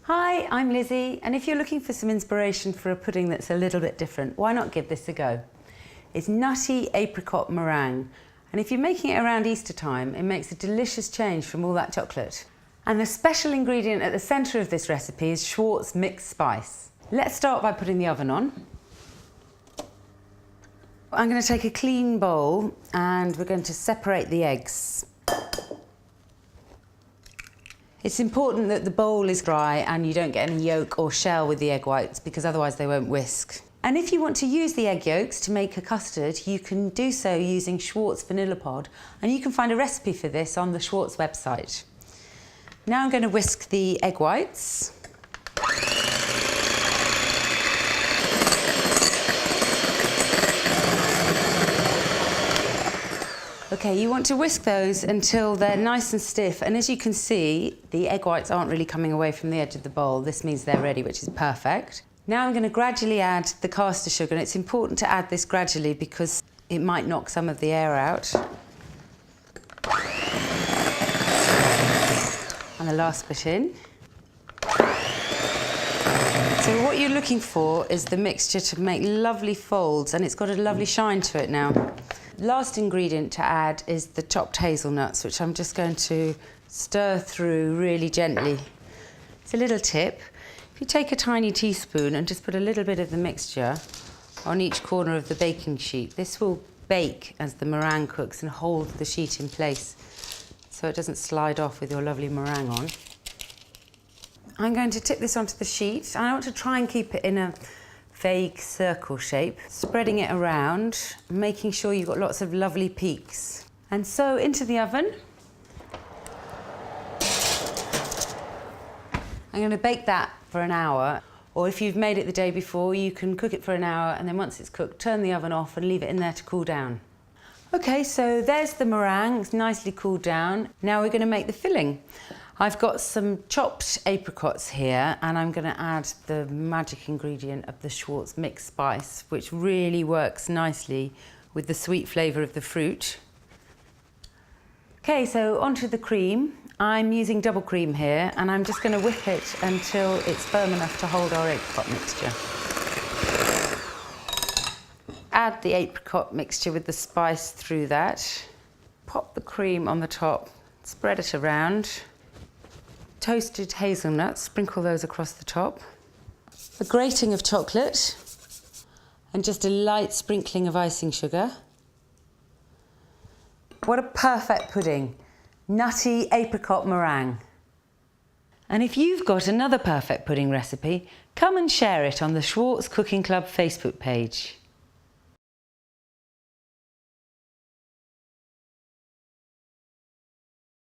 Hi, I'm Lizzie, and if you're looking for some inspiration for a pudding that's a little bit different, why not give this a go? It's Nutty Apricot Meringue, and if you're making it around Easter time, it makes a delicious change from all that chocolate. And the special ingredient at the centre of this recipe is Schwartz mixed spice. Let's start by putting the oven on. I'm going to take a clean bowl and we're going to separate the eggs. It's important that the bowl is dry and you don't get any yolk or shell with the egg whites because otherwise they won't whisk. And if you want to use the egg yolks to make a custard, you can do so using Schwartz vanilla pod, and you can find a recipe for this on the Schwartz website. Now I'm going to whisk the egg whites. Okay, you want to whisk those until they're nice and stiff, and as you can see, the egg whites aren't really coming away from the edge of the bowl. This means they're ready, which is perfect. Now I'm going to gradually add the caster sugar, and it's important to add this gradually because it might knock some of the air out. And the last bit in. So what you're looking for is the mixture to make lovely folds, and it's got a lovely shine to it now. Last ingredient to add is the chopped hazelnuts, which I'm just going to stir through really gently. It's a little tip. If you take a tiny teaspoon and just put a little bit of the mixture on each corner of the baking sheet, this will bake as the meringue cooks and hold the sheet in place so it doesn't slide off with your lovely meringue on. I'm going to tip this onto the sheet, and I want to try and keep it in a vague circle shape, spreading it around, making sure you've got lots of lovely peaks. And so into the oven. I'm going to bake that for an hour, or if you've made it the day before, you can cook it for an hour, and then once it's cooked, turn the oven off and leave it in there to cool down. Okay, so there's the meringue, it's nicely cooled down. Now we're going to make the filling. I've got some chopped apricots here, and I'm going to add the magic ingredient of the Schwartz mixed spice, which really works nicely with the sweet flavour of the fruit. Okay, so onto the cream. I'm using double cream here, and I'm just going to whip it until it's firm enough to hold our apricot mixture. Add the apricot mixture with the spice through that. Pop the cream on the top, spread it around. Toasted hazelnuts, sprinkle those across the top. A grating of chocolate and just a light sprinkling of icing sugar. What a perfect pudding. Nutty apricot meringue. And if you've got another perfect pudding recipe, come and share it on the Schwartz Cooking Club Facebook page.